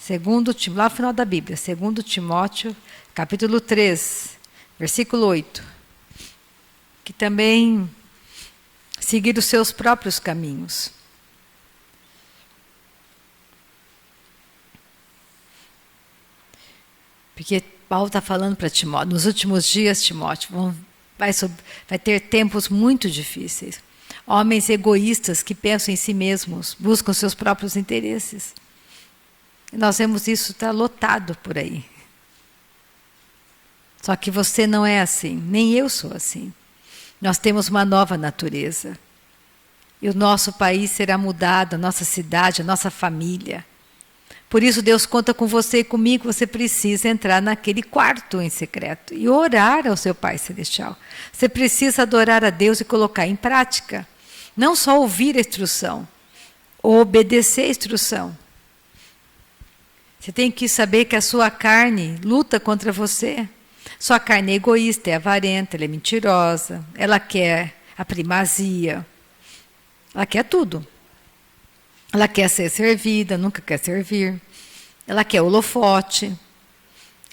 Lá no final da Bíblia, 2 Timóteo, capítulo 3, versículo 8. Que também seguiram os seus próprios caminhos. Porque Paulo está falando para Timóteo, nos últimos dias, Timóteo, vai ter tempos muito difíceis. Homens egoístas que pensam em si mesmos, buscam seus próprios interesses. E nós vemos isso, está lotado por aí. Só que você não é assim, nem eu sou assim. Nós temos uma nova natureza. E o nosso país será mudado, a nossa cidade, a nossa família. Por isso Deus conta com você e comigo, você precisa entrar naquele quarto em secreto e orar ao seu Pai Celestial. Você precisa adorar a Deus e colocar em prática. Não só ouvir a instrução, obedecer a instrução. Você tem que saber que a sua carne luta contra você. Sua carne é egoísta, é avarenta, ela é mentirosa, ela quer a primazia, ela quer tudo. Ela quer ser servida, nunca quer servir. Ela quer o holofote,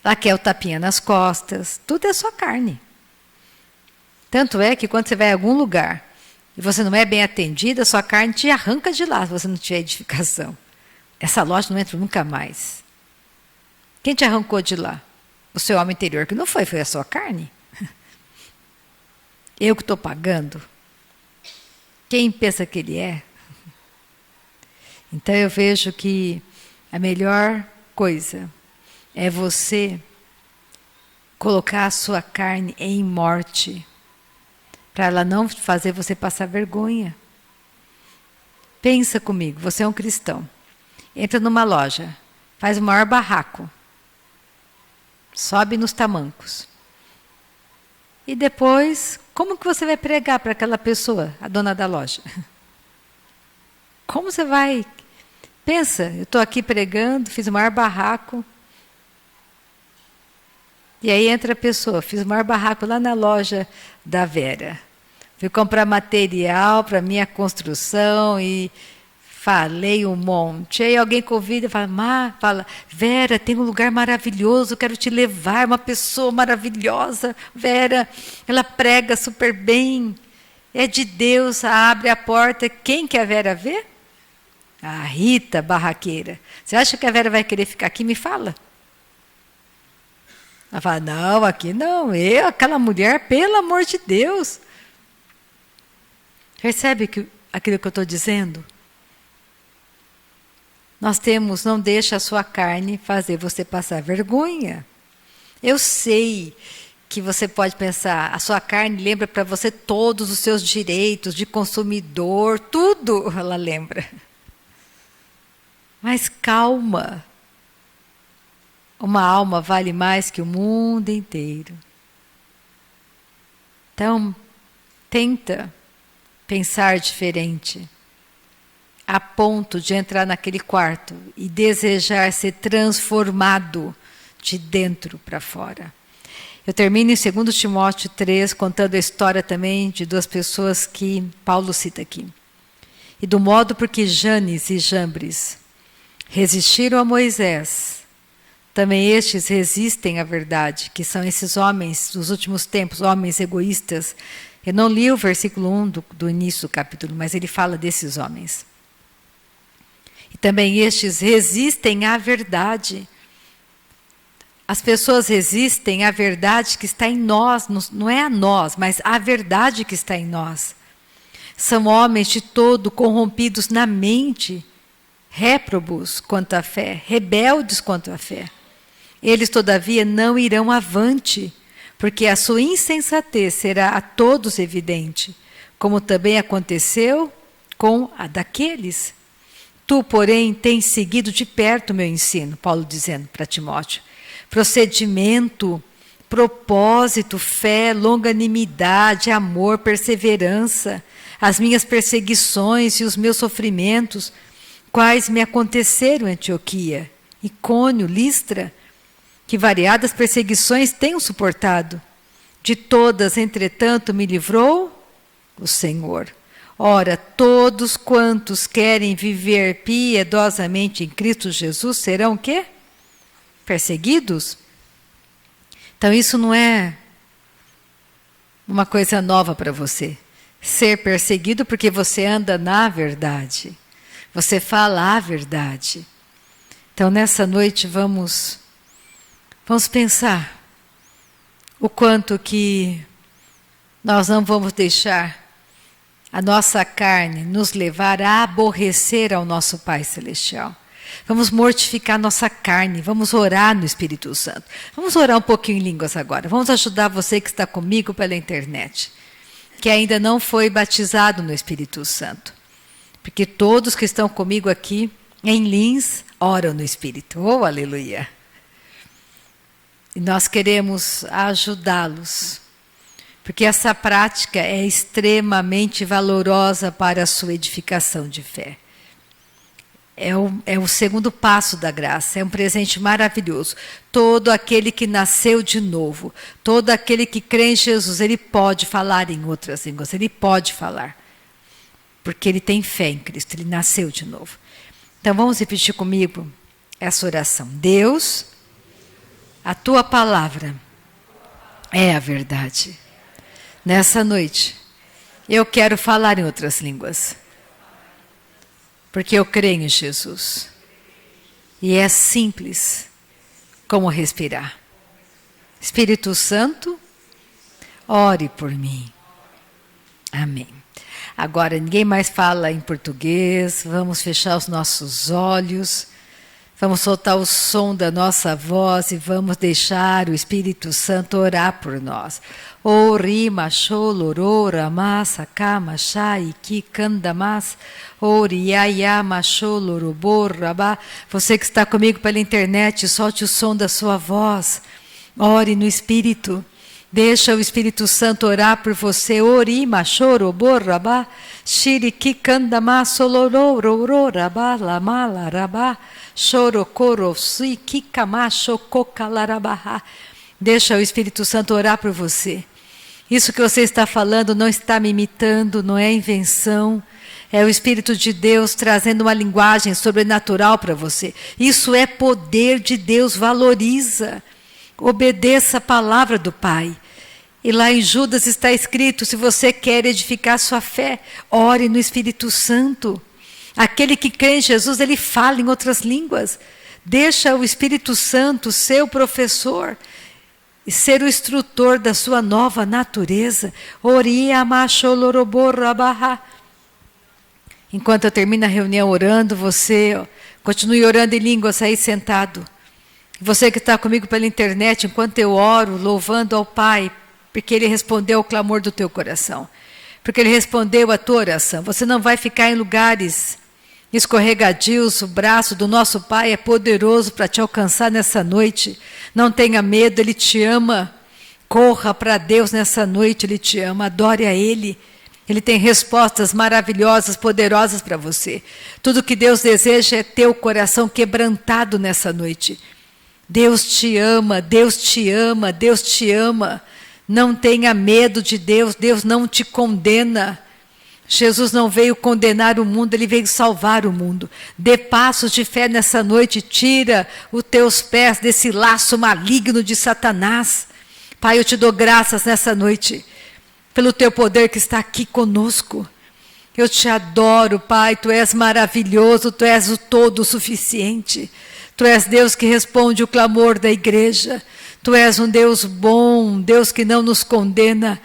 ela quer o tapinha nas costas, tudo é sua carne. Tanto é que quando você vai a algum lugar e você não é bem atendida, sua carne te arranca de lá se você não tiver edificação. Essa loja não entra nunca mais. Quem te arrancou de lá? O seu homem interior, que não foi a sua carne. Eu que estou pagando. Quem pensa que ele é? Então eu vejo que a melhor coisa é você colocar a sua carne em morte, para ela não fazer você passar vergonha. Pensa comigo, você é um cristão, entra numa loja, faz o maior barraco, sobe nos tamancos. E depois, como que você vai pregar para aquela pessoa, a dona da loja? Como você vai? Pensa, eu estou aqui pregando, fiz o maior barraco. E aí entra a pessoa, fiz o maior barraco lá na loja da Vera. Fui comprar material para minha construção e falei um monte. Aí alguém convida e fala, Vera, tem um lugar maravilhoso, quero te levar, uma pessoa maravilhosa. Vera, ela prega super bem, é de Deus, abre a porta. Quem que a Vera vê? A Rita, barraqueira. Você acha que a Vera vai querer ficar aqui? Me fala. Ela fala, não, aqui não. Aquela mulher, pelo amor de Deus. Percebe aquilo que eu estou dizendo? Nós temos, não deixa a sua carne fazer você passar vergonha. Eu sei que você pode pensar, a sua carne lembra para você todos os seus direitos de consumidor, tudo ela lembra. Mas calma, uma alma vale mais que o mundo inteiro. Então, tenta pensar diferente, a ponto de entrar naquele quarto e desejar ser transformado de dentro para fora. Eu termino em 2 Timóteo 3, contando a história também de duas pessoas que Paulo cita aqui. E do modo porque Janes e Jambres resistiram a Moisés, também estes resistem à verdade, que são esses homens dos últimos tempos, homens egoístas. Eu não li o versículo 1 do início do capítulo, mas ele fala desses homens. E também estes resistem à verdade. As pessoas resistem à verdade que está em nós, não é a nós, mas à verdade que está em nós. São homens de todo corrompidos na mente, réprobos quanto à fé, rebeldes quanto à fé. Eles, todavia, não irão avante, porque a sua insensatez será a todos evidente, como também aconteceu com a daqueles. Tu, porém, tens seguido de perto o meu ensino, Paulo dizendo para Timóteo, procedimento, propósito, fé, longanimidade, amor, perseverança, as minhas perseguições e os meus sofrimentos, quais me aconteceram em Antioquia, Icônio, Listra, que variadas perseguições tenho suportado. De todas, entretanto, me livrou o Senhor. Ora, todos quantos querem viver piedosamente em Cristo Jesus serão o quê? Perseguidos? Então isso não é uma coisa nova para você. Ser perseguido porque você anda na verdade. Você fala a verdade. Então nessa noite vamos pensar o quanto que nós não vamos deixar a nossa carne nos levar a aborrecer ao nosso Pai Celestial. Vamos mortificar nossa carne, vamos orar no Espírito Santo. Vamos orar um pouquinho em línguas agora. Vamos ajudar você que está comigo pela internet, que ainda não foi batizado no Espírito Santo. Porque todos que estão comigo aqui, em Lins, oram no Espírito. Oh, aleluia! E nós queremos ajudá-los, porque essa prática é extremamente valorosa para a sua edificação de fé. É o segundo passo da graça, é um presente maravilhoso. Todo aquele que nasceu de novo, todo aquele que crê em Jesus, ele pode falar em outras línguas, ele pode falar. Porque ele tem fé em Cristo, ele nasceu de novo. Então vamos repetir comigo essa oração. Deus, a tua palavra é a verdade. Nessa noite, eu quero falar em outras línguas. Porque eu creio em Jesus. E é simples como respirar. Espírito Santo, ore por mim. Amém. Agora, ninguém mais fala em português. Vamos fechar os nossos olhos. Vamos soltar o som da nossa voz e vamos deixar o Espírito Santo orar por nós. Orima cholorora massa kama shai ki kandamas oriaya macholoroboraba. Você que está comigo pela internet, solte o som da sua voz. Ore no Espírito. Deixa o Espírito Santo orar por você. Orima choroboraba shiriki kandamas solorororaba lamalaraba chorocorosi kikamacho kokalarabaha. Deixa o Espírito Santo orar por você. Isso que você está falando não está me imitando, não é invenção. É o Espírito de Deus trazendo uma linguagem sobrenatural para você. Isso é poder de Deus, valoriza. Obedeça a palavra do Pai. E lá em Judas está escrito, se você quer edificar sua fé, ore no Espírito Santo. Aquele que crê em Jesus, ele fala em outras línguas. Deixa o Espírito Santo ser o professor e ser o instrutor da sua nova natureza. Enquanto eu termino a reunião orando, você continue orando em línguas aí sentado. Você que está comigo pela internet, enquanto eu oro, louvando ao Pai, porque Ele respondeu ao clamor do teu coração. Porque Ele respondeu a tua oração. Você não vai ficar em lugares escorregadios. O braço do nosso Pai é poderoso para te alcançar nessa noite. Não tenha medo, Ele te ama. Corra para Deus nessa noite, Ele te ama. Adore a Ele. Ele tem respostas maravilhosas, poderosas para você. Tudo que Deus deseja é ter o coração quebrantado nessa noite. Deus te ama, Deus te ama, Deus te ama. Não tenha medo de Deus, Deus não te condena. Jesus não veio condenar o mundo, Ele veio salvar o mundo. Dê passos de fé nessa noite, tira os teus pés desse laço maligno de Satanás. Pai, eu te dou graças nessa noite, pelo teu poder que está aqui conosco. Eu te adoro, Pai, Tu és maravilhoso, Tu és o todo suficiente. Tu és Deus que responde o clamor da igreja. Tu és um Deus bom, um Deus que não nos condena,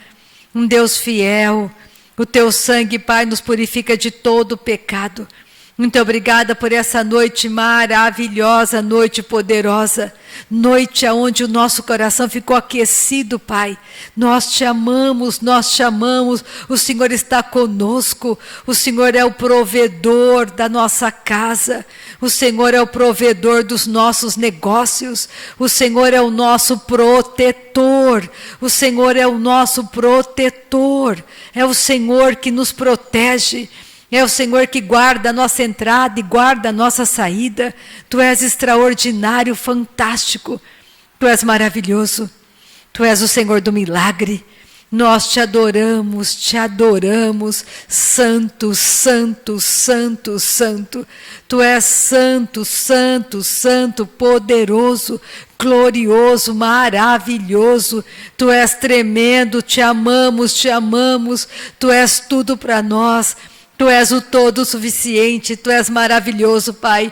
um Deus fiel. O Teu sangue, Pai, nos purifica de todo o pecado. Muito obrigada por essa noite maravilhosa, noite poderosa, noite onde o nosso coração ficou aquecido, Pai. Nós te amamos, o Senhor está conosco, o Senhor é o provedor da nossa casa, o Senhor é o provedor dos nossos negócios, o Senhor é o nosso protetor, o Senhor é o nosso protetor, é o Senhor que nos protege. É o Senhor que guarda a nossa entrada e guarda a nossa saída. Tu és extraordinário, fantástico. Tu és maravilhoso. Tu és o Senhor do milagre. Nós te adoramos, santo, santo, santo, santo. Tu és santo, santo, santo, poderoso, glorioso, maravilhoso. Tu és tremendo, te amamos, Tu és tudo para nós. Tu és o todo suficiente, Tu és maravilhoso, Pai.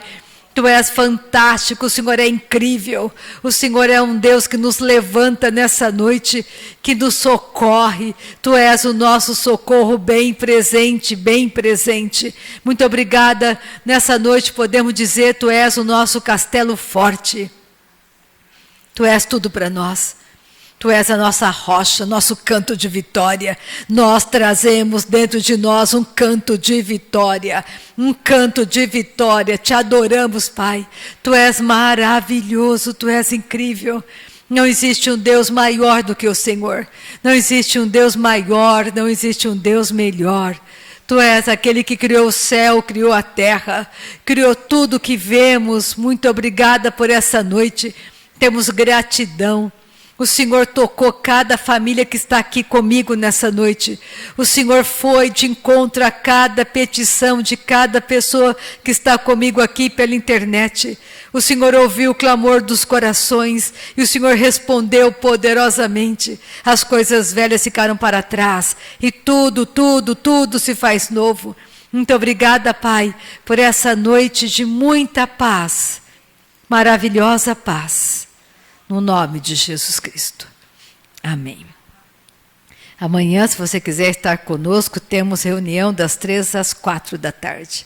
Tu és fantástico, o Senhor é incrível. O Senhor é um Deus que nos levanta nessa noite, que nos socorre. Tu és o nosso socorro bem presente, bem presente. Muito obrigada. Nessa noite podemos dizer, Tu és o nosso castelo forte. Tu és tudo para nós. Tu és a nossa rocha, nosso canto de vitória. Nós trazemos dentro de nós um canto de vitória. Um canto de vitória. Te adoramos, Pai. Tu és maravilhoso, Tu és incrível. Não existe um Deus maior do que o Senhor. Não existe um Deus maior, não existe um Deus melhor. Tu és aquele que criou o céu, criou a terra, criou tudo que vemos. Muito obrigada por essa noite. Temos gratidão. O Senhor tocou cada família que está aqui comigo nessa noite. O Senhor foi de encontro a cada petição de cada pessoa que está comigo aqui pela internet. O Senhor ouviu o clamor dos corações e o Senhor respondeu poderosamente. As coisas velhas ficaram para trás e tudo se faz novo. Muito obrigada, Pai, por essa noite de muita paz, maravilhosa paz. No nome de Jesus Cristo. Amém. Amanhã, se você quiser estar conosco, temos reunião das 3 às 4 da tarde.